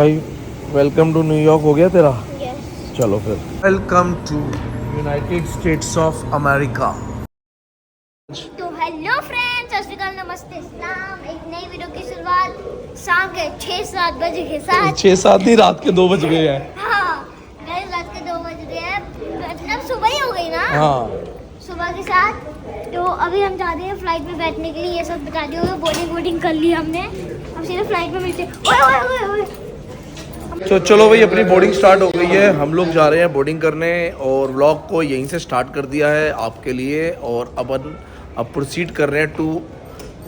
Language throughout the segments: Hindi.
भाई वेलकम टू न्यूयॉर्क हो गया तेरा। यस। चलो फिर welcome to United States of America. तो हेलो फ्रेंड्स, सत श्री अकाल, नमस्ते, सलाम। एक नई वीडियो की शुरुआत शाम के 6-7 बजे के साथ। 6-7 नहीं, रात के 2 बज गए हैं। हाँ गाइस, रात के 2 बज गए हैं, मतलब सुबह ही हो गई ना। हाँ सुबह के साथ। तो अभी हम जा रहे हैं फ्लाइट में बैठने के लिए। ये सब बता दिया, बोर्डिंग कर ली हमने। हम सीधे फ्लाइट में मिलते हैं। ओए ओए ओए ओए। तो चलो भाई, अपनी बोर्डिंग स्टार्ट हो गई है। हम लोग जा रहे हैं बोर्डिंग करने और व्लॉग को यहीं से स्टार्ट कर दिया है आपके लिए। और अब प्रोसीड कर रहे हैं टू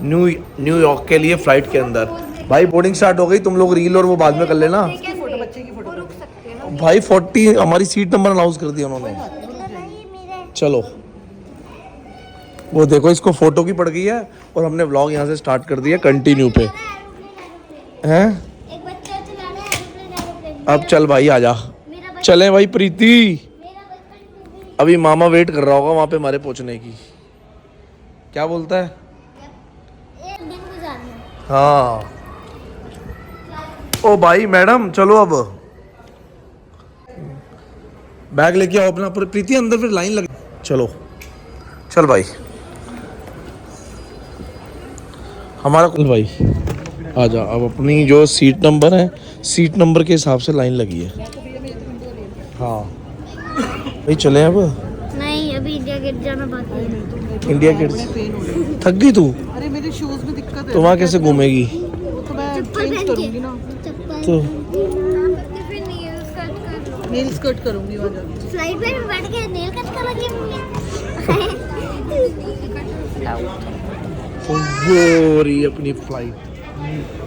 न्यूयॉर्क के लिए फ़्लाइट के अंदर। भाई बोर्डिंग स्टार्ट हो गई, तुम लोग रील और वो बाद में कर लेना। भाई 40 हमारी सीट नंबर अनाउंस कर दिया उन्होंने। चलो वो देखो, इसको फोटो की पड़ गई है और हमने व्लॉग यहाँ से स्टार्ट कर दिया कंटिन्यू पे हैं। एक बच्चा चला रहा है एरोप्लेन। अब चल भाई आजा, चले भाई प्रीति। मेरा बचपन अभी मामा वेट कर रहा होगा वहाँ पे हमारे पहुँचने की। क्या बोलता है? एक दिन गुजारना है। हाँ ओ भाई मैडम चलो अब बैग लेके आओ अपना। प्रीति अंदर फिर लाइन लग। चलो चल भाई, हमारा कुल भाई आजा। अब अपनी जो सीट नंबर है, सीट नंबर के हिसाब से लाइन लगी है। हाँ भाई चले अब। नहीं, अभी इंडिया गेट जाना बाकी है। इंडिया गेट थक गई तू? अरे मेरे शूज में दिक्कत है। तो वहाँ कैसे घूमेगी? वो तो मैं चप्पल चेंज पहन करूंगी के। ना। चप्पल तो फिर नेल कट कर। नेल्स कट करूंगी वहाँ जाके। फ्लाइट में बैठ के नेल कट करोगे वो रही अपनी फ्लाइट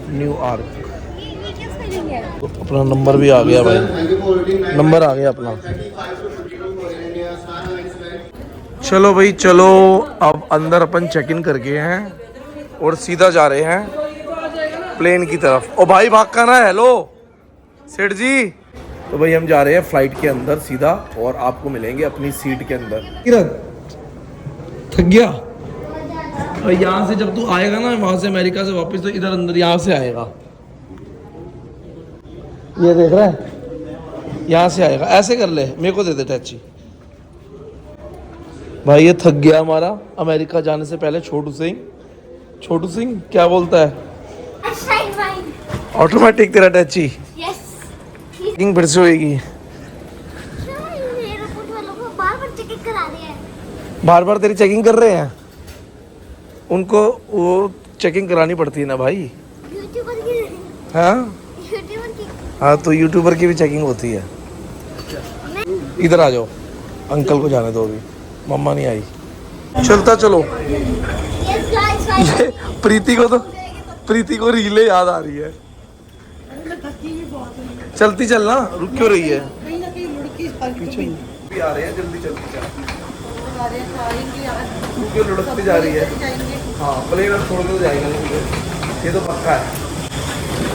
न्यूयॉर्क। तो अपना नंबर भी आ गया भाई, नंबर आ गया अपना। चलो भाई चलो, अब अंदर अपन चेक इन कर गए हैं और सीधा जा रहे हैं प्लेन की तरफ। ओ भाई भाग कर रहा है। हेलो सेठ जी। तो भाई हम जा रहे हैं फ्लाइट के अंदर सीधा और आपको मिलेंगे अपनी सीट के अंदर। थक गया? और यहाँ से जब तू आएगा ना वहाँ से अमेरिका से वापस, तो इधर अंदर यहाँ से आएगा। ये देख रहा है, यहाँ से आएगा। ऐसे कर ले, मेरे को दे दे टैची। भाई ये थक गया हमारा अमेरिका जाने से पहले। छोटू सिंह क्या बोलता है? ऑटोमेटिक तेरा टैची यस। चेकिंग फिर से होएगी। एयरपोर्ट वालों को बार-बार चेकिंग करा रहे हैं। बार बार तेरी चेकिंग कर रहे हैं। उनको वो चेकिंग करानी पड़ती है ना भाई। यूट्यूबर की। हाँ यूट्यूबर की। हाँ, तो यूट्यूबर की भी चेकिंग होती है। इधर आ जाओ, अंकल को जाने दो, अभी मम्मा नहीं आई। चलता चलो। Yes guys. ये प्रीति को रीले याद आ रही है। चलती चलना, रुक क्यों रही है? कहीं ना कहीं लुढ़की पीछे भी आ रहे हैं, जल्दी चलती चल। खाएंगे यार। तू क्यों लुढ़कती जा रही है? जाएंगे। हाँ प्लेन अब छोड़ के जाएगा नहीं, ये तो पक्का है।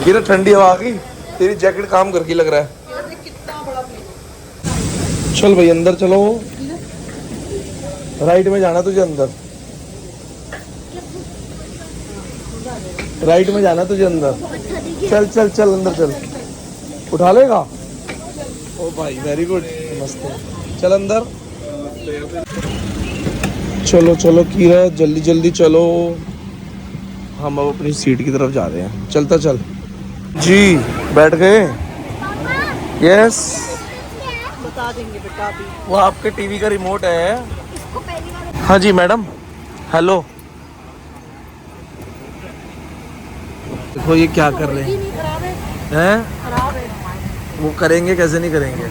ये तो ठंडी हवा आ गई, तेरी जैकेट काम करके लग रहा है। यार देख कितना बड़ा प्लेन। चल भाई अंदर चलो, राइट में जाना तुझे अंदर। राइट में जाना तुझे अंदर। चल चल चल अंदर चल। उठा लेगा? ओ भाई वेरी गुड, नमस्ते। चल अंदर। चलो चलो कीरा, जल्दी जल्दी चलो। हम अब अपनी सीट की तरफ जा रहे हैं। चलता चल जी। बैठ गए? यस। बता देंगे बेटा अभी। वो आपके टीवी का रिमोट है। हाँ जी मैडम। हेलो। देखो ये क्या कर रहे हैं? खराब है। हैं? खराब है। वो करेंगे कैसे नहीं करेंगे?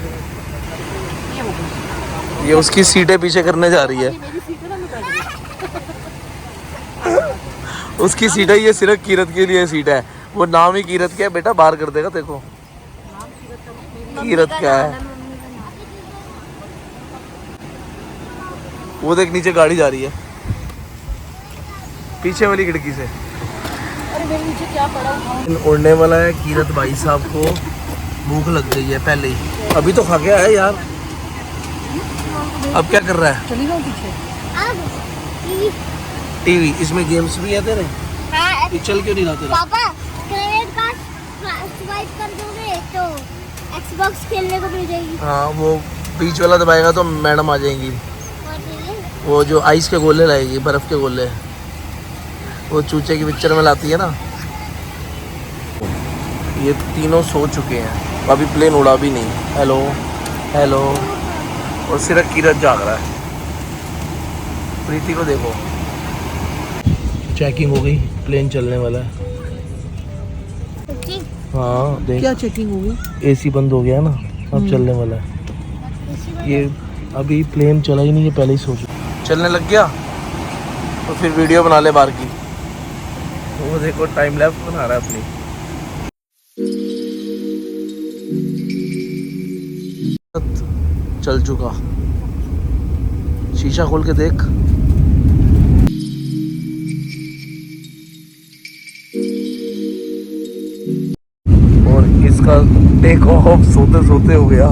ये उसकी सीटें पीछे करने जा रही है। मेरी सीट है ना, मैं बैठ गई। उसकी सीट है, ये सिर्फ कीरत के लिए सीट है। वो नाम ही कीरत क्या है बेटा, बाहर कर देगा। देखो कीरत क्या है। वो देख नीचे गाड़ी जा रही है पीछे वाली खिड़की से। अरे मेरे नीचे क्या पड़ा हुआ? उड़ने वाला है। कीरत भाई साहब को भूख लग गई है पहले ही, अभी तो खा गया है यार। अब क्या कर रहा है? चली जाओ पीछे। अब टीवी, इसमें गेम्स भी है तेरे? हाँ। ये चल क्यों नहीं रहा तेरा? पापा क्रेडिट कार्ड स्वाइप कर दोगे तो एक्सबॉक्स खेलने को मिल जाएगी। हाँ, वो बीच वाला दबाएगा तो मैडम आ जाएंगी। और चाहिए? वो जो आइस के गोले लाएगी, बर्फ़ के गोले, वो चूचे की पिक्चर में लाती है ना। ये तीनों सो चुके हैं, अभी प्लेन उड़ा भी नहीं। Hello hello. और सिर्फ कीरत जाग रहा है। प्रीति को देखो, चेकिंग हो गई, प्लेन चलने वाला है। सच्ची? हाँ देख, क्या चेकिंग होगी? एसी बंद हो गया ना, अब चलने वाला है। ये अभी प्लेन चला ही नहीं, ये पहले ही सोच चलने लग गया। तो फिर वीडियो बना ले बाहर की। वो देखो टाइम लैप्स बना रहा है अपनी। चल चुका, शीशा खोल के देख। और इसका टेक ऑफ सोते सोते हो गया।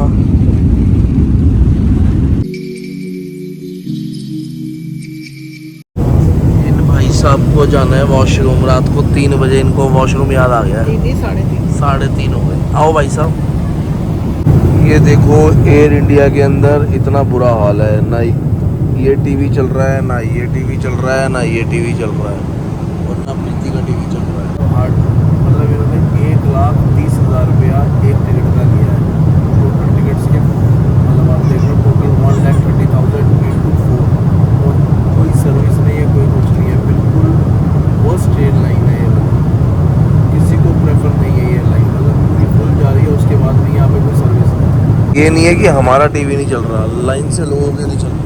इन भाई साहब को जाना है वॉशरूम, रात को 3 बजे इनको वॉशरूम याद आ गया। 3:30 3:30 हो गए। आओ भाई साहब। ये देखो एयर इंडिया के अंदर इतना बुरा हाल है, ना ये टीवी चल रहा है, ना ये टीवी चल रहा है, ना ये टीवी चल रहा है, और ना प्रीति का टीवी चल रहा है। तो हार्ड मतलब इन्होंने 1,30,000 रुपया एक टिकट का लिया है। टोटल टिकट्स के मतलब आप देख लो, टोटल 1,30,000 into 4। और कोई सर्विस नहीं है, कोई कुछ नहीं है, बिल्कुल वर्स्ट एयरलाइन है ये। किसी को प्रेफर नहीं है ये लाइन, मतलब पूरी फुल जा रही है, उसके बाद भी यहाँ पे कोई सर्विस नहीं। ये नहीं है कि हमारा टीवी नहीं चल रहा, लाइन से लोगों के नहीं चल रहा।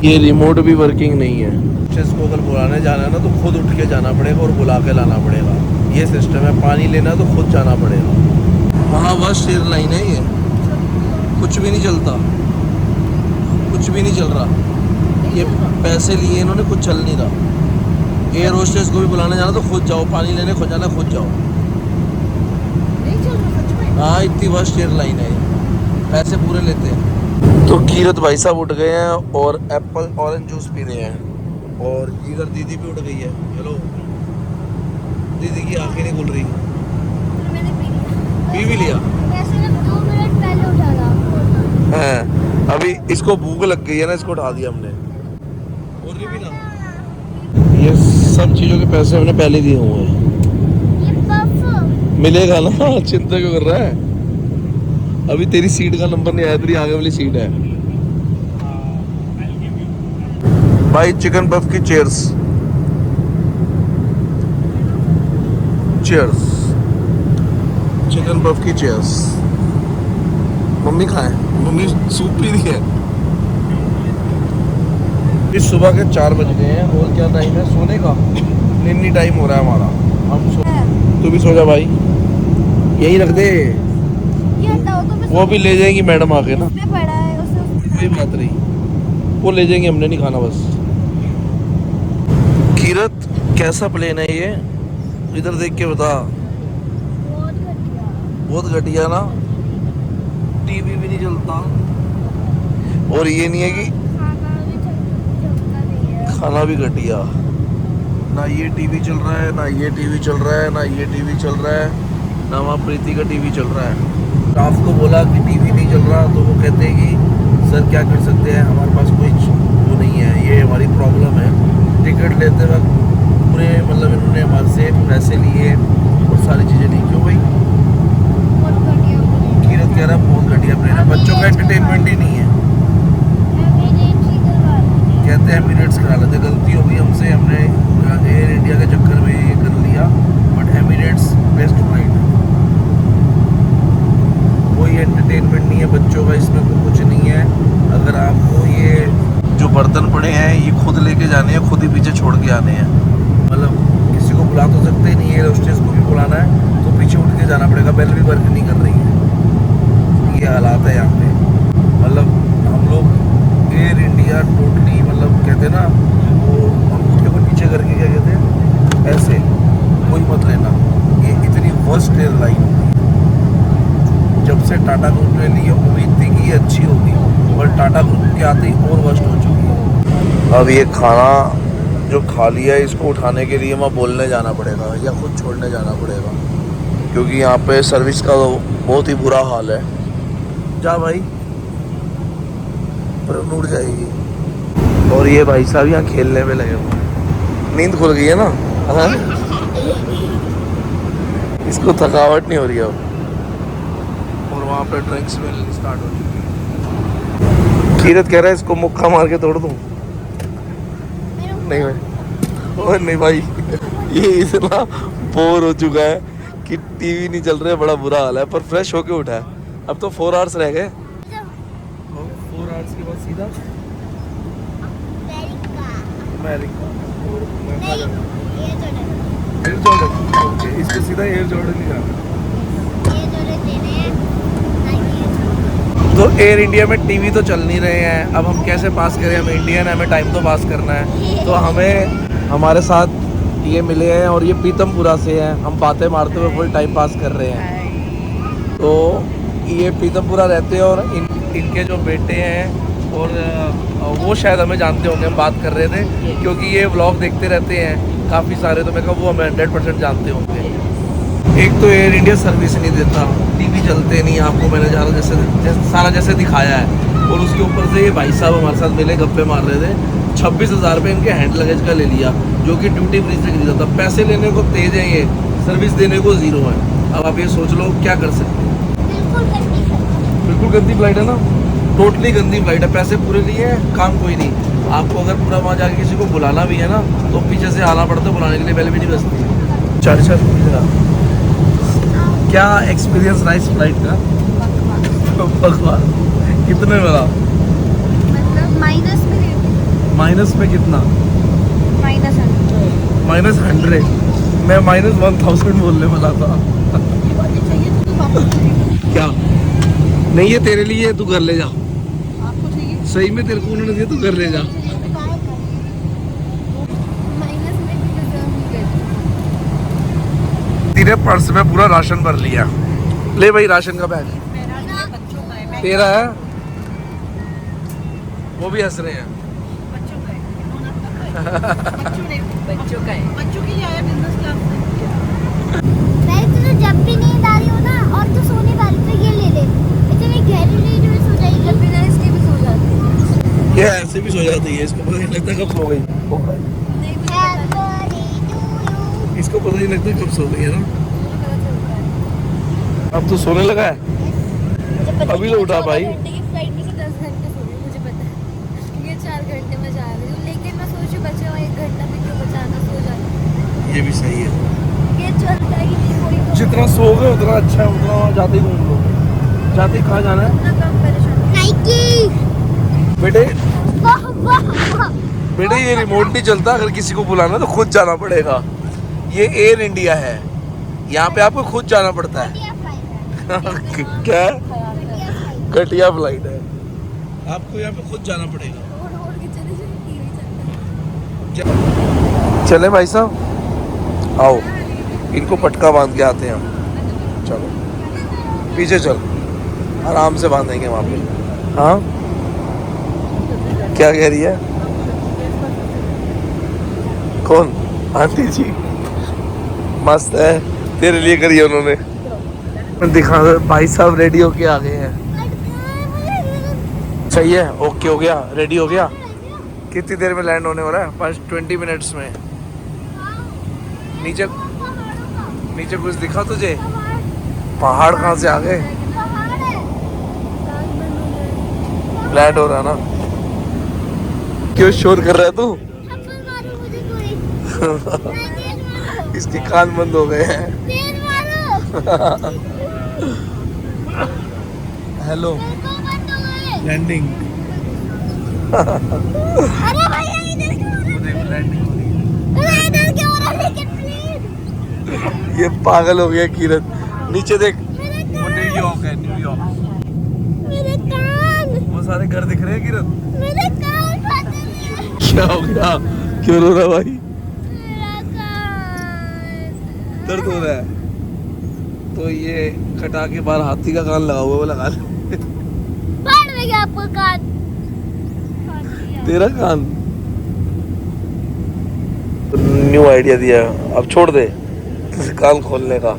ये रिमोट भी वर्किंग नहीं है। जिसको अगर बुलाने जाना है ना तो खुद उठ के जाना पड़ेगा और बुला के लाना पड़ेगा। ये सिस्टम है, पानी लेना तो खुद जाना पड़ेगा। वहाँ वर्स्ट एयरलाइन है ये, कुछ भी नहीं चलता, कुछ भी नहीं चल रहा। ये पैसे लिए इन्होंने, कुछ चल नहीं रहा। एयर होस्टेस को भी बुलाने जाना तो खुद जाओ, पानी लेने खुद जाना, खुद जाओ। नहीं चल रहा सच में? हाँ, इतनी वर्स्ट एयरलाइन है, पैसे पूरे लेते हैं। तो कीरत भाई साहब उठ गए हैं और एप्पल ऑरेंज जूस पी रहे हैं। और इधर दीदी भी उठ गई है। हेलो दीदी की आंखें नहीं खुल रही। मैंने पी भी लिया वैसे ना 2 मिनट पहले उठा था। है। अभी इसको भूख लग गई है ना, इसको उठा दिया हमने। और नहीं पीना। ये सब चीज़ों के पैसे हमने पहले दिए हुए हैं। ये पफ मिलेगा ना, चिंता क्यों कर रहा है। अभी तेरी सीट का नंबर नहीं आया, तेरी आगे वाली सीट है। भाई चिकन पफ की चेयर्स, चेयर्स, चिकन पफ की चेयर्स। मम्मी कहाँ है? मम्मी सूप पी रही है। इस सुबह के 4 बज गए हैं और क्या टाइम है सोने का? निन्नी टाइम हो रहा है हमारा। हम सो, तू भी सो जा भाई, यही रख दे। ये हटाओ तो बस। वो भी ले जाएंगी मैडम आके ना, उसमें पड़ा है उसमें। कोई बात नहीं, वो ले जाएंगे, हमने नहीं खाना बस। कीरत कैसा प्लेन है ये? इधर देख के बता। बहुत घटिया। बहुत घटिया ना, टीवी भी नहीं चलता। और ये नहीं है कि चलता नहीं है। खाना भी घटिया। ना ये टीवी चल रहा है, ना ये टीवी चल रहा है, ना ये टीवी चल रहा है, ना वहाँ प्रीति का टीवी चल रहा है। स्टाफ को बोला कि टीवी नहीं चल रहा तो वो कहते हैं कि सर क्या कर सकते हैं, हमारे पास कोई वो नहीं है, ये हमारी प्रॉब्लम है। टिकट लेते वक्त पूरे मतलब इन्होंने हमारे से पैसे लिए और सारी चीज़ें ली। क्यों भाई? बहुत घटिया। कीरत कह रहा है बहुत घटिया प्लेन है, बच्चों का एंटरटेनमेंट ही नहीं है। कहते हैं एमिरेट्स करा लेते, गलती हो गई हमसे, हमने एयर इंडिया के चक्कर में ये कर लिया। बट एमिरेट्स बेस्ट फ्लाइट है, कोई एंटरटेनमेंट नहीं है बच्चों का, इसमें कुछ नहीं है। अगर आपको ये जो बर्तन पड़े हैं ये खुद लेके जाने हैं, खुद ही पीछे छोड़ के आने हैं। मतलब किसी को बुला तो सकते ही नहीं है, होस्टेस को भी बुलाना है तो पीछे उठ के जाना पड़ेगा, बेल भी वर्क नहीं कर रही है। ये हालात है यहाँ पे। मतलब हम लोग एयर इंडिया टोटली मतलब कहते हैं ना वो अंगूठे को नीचे करके क्या कहते हैं, ऐसे कोई मत लेना। ये इतनी वर्स्ट एयरलाइन होगी। जब से टाटा ग्रुप ने ली है उम्मीद थी कि ये अच्छी होगी, और टाटा ग्रुप के आते ही और वर्स्ट हो चुकी है। अब ये खाना जो खा लिया है इसको उठाने के लिए वहाँ बोलने जाना पड़ेगा या खुद छोड़ने जाना पड़ेगा, क्योंकि यहाँ पे सर्विस का तो बहुत ही बुरा हाल है। जा भाई, पर उड़ जाएगी। और ये भाई साहब यहाँ खेलने में लगे हुए हैं। नींद खुल गई है ना? हाँ? इसको थकावट नहीं हो रही है अब। और वहाँ पे ड्रिंक्स मिलनी स्टार्ट हो चुकी है। कीरत कह रहा है इसको मुक्का मार के तोड़ दूँ। नहीं भाई, और नहीं भाई, ये इतना बोर हो चुका है कि टीवी नहीं चल रहा है, बड़ा बुरा हाल है। पर फ्रेश होके उठा है। अब तो 4 आवर्स रह गए। 4 आवर्स के बाद सीधा अमेरिका। Air Jordan. ओके, इसको सीधा एयर जॉर्डन ही जाना। तो एयर इंडिया में टीवी तो चल नहीं रहे हैं, अब हम कैसे पास करें? हम इंडियन है, हमें टाइम तो पास करना है। तो हमें हमारे साथ ये मिले हैं और ये पीतमपुरा से हैं। हम बातें मारते हुए फुल टाइम पास कर रहे हैं। तो ये पीतमपुरा रहते हैं और इनके जो बेटे हैं और वो शायद हमें जानते होंगे। हम बात कर रहे थे क्योंकि ये व्लॉग देखते रहते हैं काफ़ी सारे, तो मैं कहा वो हमें 100% जानते होंगे। एक तो एयर इंडिया सर्विस नहीं देता, टीवी चलते नहीं, आपको मैंने सारा जैसे दिखाया है। और उसके ऊपर से ये भाई साहब हमारे साथ मिले, गप्पे मार रहे थे। 26,000 रुपये इनके हैंड लगेज का ले लिया, जो कि ड्यूटी फ्री से खरीदा था। पैसे लेने को तेज है ये, सर्विस देने को ज़ीरो है। अब आप ये सोच लो क्या कर सकते हैं। बिल्कुल गंदी फ्लाइट है ना, टोटली गंदी फ्लाइट है। पैसे पूरे लिए हैं, काम कोई नहीं। आपको अगर पूरा वहाँ जाके किसी को बुलाना भी है ना, तो पीछे से आना पड़ता है बुलाने के लिए, बेल भी नहीं बजती। 4 क्या एक्सपीरियंस रहा इस फ्लाइट का? भगवान, कितने वाला? मतलब माइनस में कितना? -100। मैं -1000 बोलने वाला था। क्या नहीं, ये तेरे लिए, तू घर ले जा। आपको चाहिए? सही में तेरे को उन्होंने दिया, तू घर ले जा। तेरे पर्स में पूरा राशन भर लिया। ले भाई राशन का बैग। तेरा है? वो भी हंस रहे हैं। बच्चों का है। बच्चों के लिए आया बिजनेस क्लास में। मैं तुझे जब भी नींद आ रही हो ना और तू सोने वाली तो ये ले ले, इतनी गहरी नींद में सो जाएगी। बिना इसके भी सो जाती है। ये ऐसे भी सो जाती है, इसको पता नहीं लगता कब सो गई। इसको पता नहीं लगता कब सो गई है ना। अब तो सोने लगा है, अभी तो उठा भाई। फ्लाइट में से 10 घंटे सो रही, मुझे पता है। ये 4 घंटे में जा रही हूँ, लेकिन मैं सोच रही बचे हुआ 1 घंटा भी क्यों बचाना, सो जाना। ये भी सही है, ये चलता ही नहीं कोई। जितना सो गए उतना अच्छा है, उतना वहाँ जाते ही घूम लो। जाते ही कहाँ जाना है उतना कम परेशान। नाइकी बेटे? वाह वाह वाह। बेटे ये रिमोट नहीं चलता, अगर किसी को बुलाना तो खुद जाना पड़ेगा। ये एयर इंडिया है, यहाँ पे आपको खुद जाना पड़ता है। क्या? घटिया फ्लाइट है, आपको यहाँ पे खुद जाना पड़ेगा। चले भाई साहब, आओ इनको पटका बांध के आते हैं हम। चलो पीछे चल, आराम से बांधेंगे वहाँ पे। हाँ क्या कह रही है? कौन? आंटी जी मस्त है, तेरे लिए करी है उन्होंने। दिखा दो भाई साहब, रेडी होके आ गए हैं। सही है, ओके हो गया, रेडी हो गया। कितनी देर में लैंड होने वाला है? 20 मिनट्स में। नीचे नीचे कुछ दिखा तुझे? पहाड़ कहाँ से आ गए? लैंड हो रहा ना? क्यों शोर कर रहा है तू? इसके कान बंद हो गए हैं। Hello landing. अरे भैया इधर क्यों लैंडिंग हो रही अरे इधर क्यों हो रहा है? लेकिन प्लीज। है। ये पागल हो गया कीरत। नीचे देख, वो न्यूयॉर्क है, न्यूयॉर्क। मेरे कान, वो सारे घर दिख रहे हैं कीरत। मेरे कान फट गए। क्या हो गया? क्यों रो रहा भाई? मेरा कान दर्द हो रहा है तो ये कटा के बाहर हाथी का कान लगा हुआ है, वो लगा ले। फाड़ में गया आपका कान। तेरा कान। न्यू आइडिया दिया, अब छोड़ दे कान खोलने का।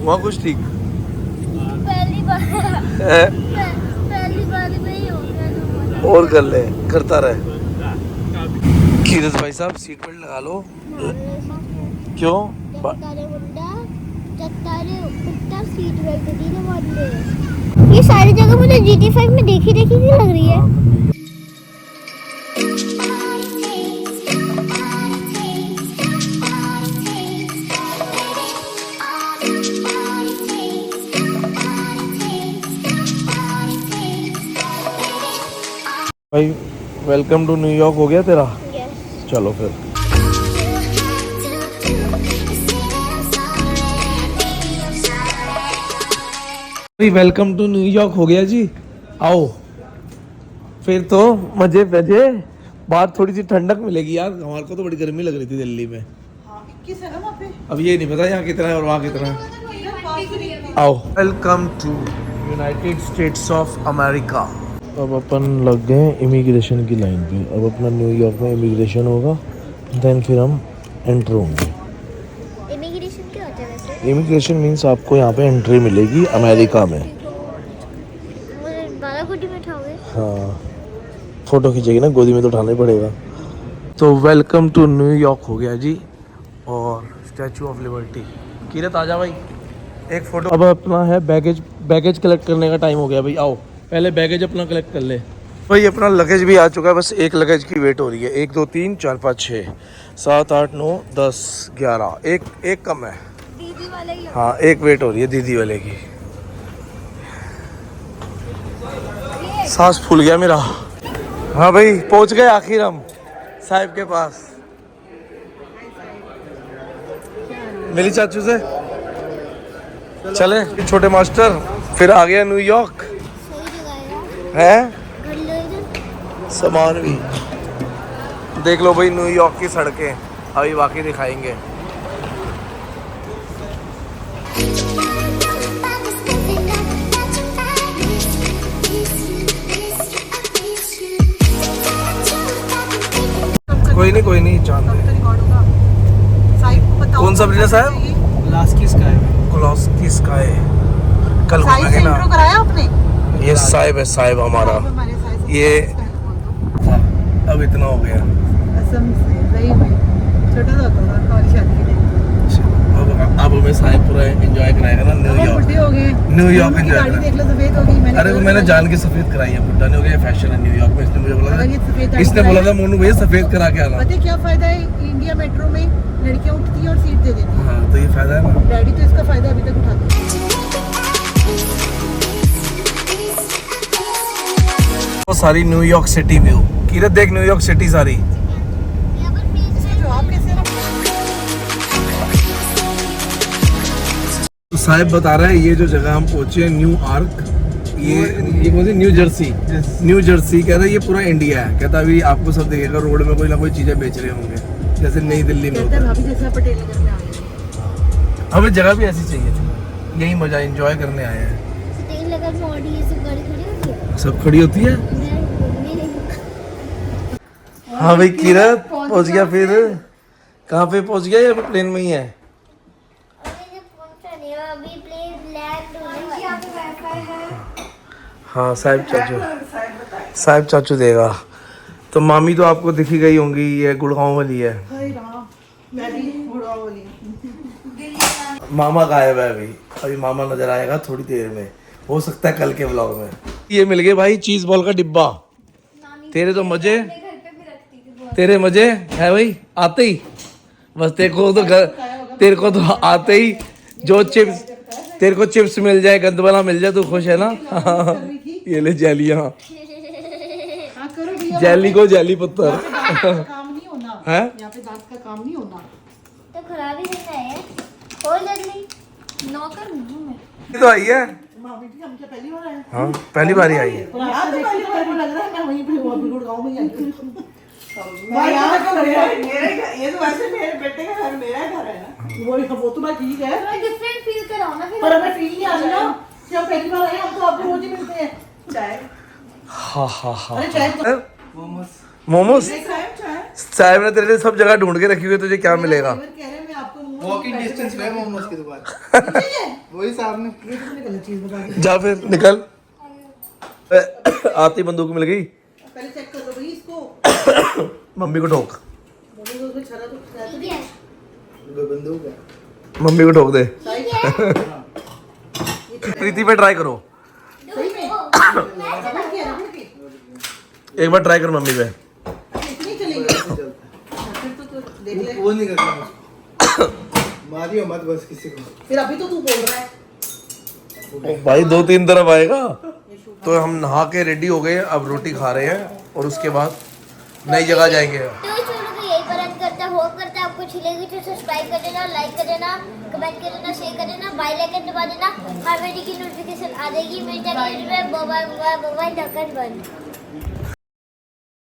हुआ कुछ ठीक? पहली बार है? पहली बार में ही हो गया जो हुआ। और कर ले, करता रहे। कीरत भाई साहब सीट बेल्ट लगा लो। क्यों? जत्तारे मुंडा जत्तारे उत्तर सीट बेल्ट दी ने बांध ले। ये सारी जगह मुझे GT5 में देखी देखी सी लग रही है। भाई वेलकम टू न्यूयॉर्क हो गया तेरा? यस। चलो फिर। भाई वेलकम टू न्यूयॉर्क हो गया जी। आओ फिर तो मजे मजे। बात थोड़ी सी ठंडक मिलेगी यार, हमारे को तो बड़ी गर्मी लग रही थी दिल्ली में। हाँ, 21 है ना वहाँ पे। अब ये नहीं पता यहाँ कितना है और वहाँ कितना है। आओ welcome to United States of America. अब अपन लग गए इमिग्रेशन की लाइन पे। अब अपना न्यूयॉर्क में इमिग्रेशन होगा, देन फिर हम एंटर होंगे। इमिग्रेशन क्या होता है वैसे? इमिग्रेशन मीन्स आपको यहाँ पे एंट्री मिलेगी अमेरिका में। मुझे बालाकोटी में उठाओगे? हाँ, फोटो खींचेगी ना, गोदी में तो उठाना ही पड़ेगा। तो वेलकम टू न्यूयॉर्क हो गया जी, और स्टैचू ऑफ लिबर्टी। कीरत आजा भाई, एक फोटो। अब अपना है बैगेज कलेक्ट करने का टाइम हो गया भाई। आओ पहले बैगेज अपना कलेक्ट कर ले। भाई अपना लगेज भी आ चुका है, बस एक लगेज की वेट हो रही है। 1 2 3 4 5 6 7 8 9 10 11, एक कम है। दीदी वाले ही। हाँ, एक वेट हो रही है दीदी वाले की। सांस फूल गया मेरा। हाँ भाई पहुंच गए आखिर हम साहिब के पास। मिली चाचू से, चले छोटे मास्टर। फिर आ गया न्यूयॉर्क सही जगह है। घर लो इधर। सामान भी देख लो भाई, न्यूयॉर्क की सड़कें अभी बाकी दिखाएंगे। कोई नहीं चांद तो रिकॉर्ड होगा। साहिब को बताओ कौन सा ब्रिज है साहब? क्लास की स्काई। कल साहिब घूमेंगे से ना। इंट्रो कराया आपने? ये साहिब है, साहिब हमारा। हमारे साहिब से ये अब इतना हो गया। कसम से सही में छोटा सा होता था हमारी शादी के दिन। अब हमें साहिब पूरा एंजॉय कराएगा ना अब न्यूयॉर्क। बुढ़े हो गए। न्यूयॉर्क उनकी एंजॉय गाड़ी देख लो सफेद हो गई। अरे वो मैंने जान के सफेद कराई है, बुड्ढा नहीं हो गया। फैशन है न्यूयॉर्क में। इसने मुझे बोला अगर ये सफेद था, गाड़ी इसने बोला कराई- था मोनू भैया सफेद करा के आना। पता है क्या फायदा है इंडिया मेट्रो में? लड़कियां उठती है और सीट दे देती हाँ तो ये फायदा है ना। है। डैडी तो इसका फायदा अभी तक उठाते हैं। वो सारी न्यूयॉर्क सिटी व्यू। कीरत देख न्यूयॉर्क सिटी सारी। यहाँ पर बीच इसका जवाब कैसे ना तो साहिब बता रहा है ये जो जगह हम पहुंचे हैं न्यू आर्क, ये कौन सी? New Jersey. न्यू जर्सी कह रहा है ये पूरा इंडिया है। कहता अभी आपको सब देखेगा रोड में कोई ना कोई चीजें बेच रहे होंगे, जैसे नई दिल्ली में कहता होता है है। भाभी जैसा पटेल नगर में आ गए। हमें जगह भी ऐसी चाहिए थी, यही मजा एंजॉय करने आए हैं। तेल लगा बॉडी ये सब गाड़ी खड़ी होती है। सब खड़ी होती है। हाँ भाई कीरत पहुंच गया। फिर कहाँ पे पहुंच गया? ये प्लेन में ही है। अभी पहुंचा नहीं है, अभी प्लेन लैंड होने वाला है। हाँ साहिब चाचू देगा। तो मामी तो आपको दिखी गई होंगी, ये गुड़गांव वाली है। हाय राम, मैं भी बुढ़ा हो गई। मामा गायब है अभी मामा नजर आएगा थोड़ी देर में, हो सकता है कल के व्लॉग में। ये मिल गए भाई चीज बॉल का डिब्बा। तेरे तो मजे, तेरे मजे है भाई। आते ही बस तेरे को तो आते ही जो चिप्स, तेरे को चिप्स मिल जाए, गंद वाला मिल जाए, तू खुश है ना। ये ले जेलियां, हाँ करो भैया। जेली को जेली पत्थर काम नहीं होना है। यहाँ पे दांत का काम नहीं होना। तो खराबी करना है और जल्दी नौकर हूँ मैं। ये तो आई है। मामी जी हम क्या पहली बार आए? हाँ पहली बार ही आई है। यार तो पहली बार लग रहा है मैं वहीं पे हूँ, गुड़गांव में ही आई हूँ। ये तो वैसे मेरे बेटे का घर, मेरा घर है ना। वो तो बात ठीक है, डिफरेंट फील कराओ ना फिर। पर हमें फील नहीं आ रही ना कि हम पहली बार आए। हम तो आपको रोज ही मिलते हैं। चाय, हाँ अरे चाय तो मोमोज। चाय साहिब ने तेरे लिए सब जगह ढूंढ के रखी हुई है, तुझे क्या मिलेगा? कह रहे हैं मैं आपको वॉकिंग डिस्टेंस पे है मोमोज की दुकान। नहीं है। वही सामने गलत चीज बता दी। जा फिर निकल। आती बंदूक मिल गई। पहले चेक कर लो भाई इसको। मम्मी को ठोक, मम्मी को उसमें छरा तो ठीक है बंदूक है। मम्मी को ठोक दे। ठीक है प्रीति पे ट्राई करो, सही में रबड़ की है, रबड़ की एक बार ट्राई कर मम्मी पे। इतनी चलेगी फिर तो देख ले। वो नहीं करता मुझको। मारियो मत बस किसी को। फिर अभी तो तू बोल रहा है। ओ भाई 2-3 तरफ आएगा। तो हम नहा के रेडी हो गए, अब रोटी खा रहे हैं और उसके बाद नई जगह जाएंगे। तो इस वीडियो को यही पर अंत करता है। होप करता है आपको अच्छी लगी तो सब्सक्राइब कर देना, लाइक कर देना, कमेंट कर देना, शेयर कर देना, बेल आइकन दबा देना। हर वीडियो की नोटिफिकेशन आ जाएगी। मिलते हैं बाय बाय बाय बाय ढक्कन बंद।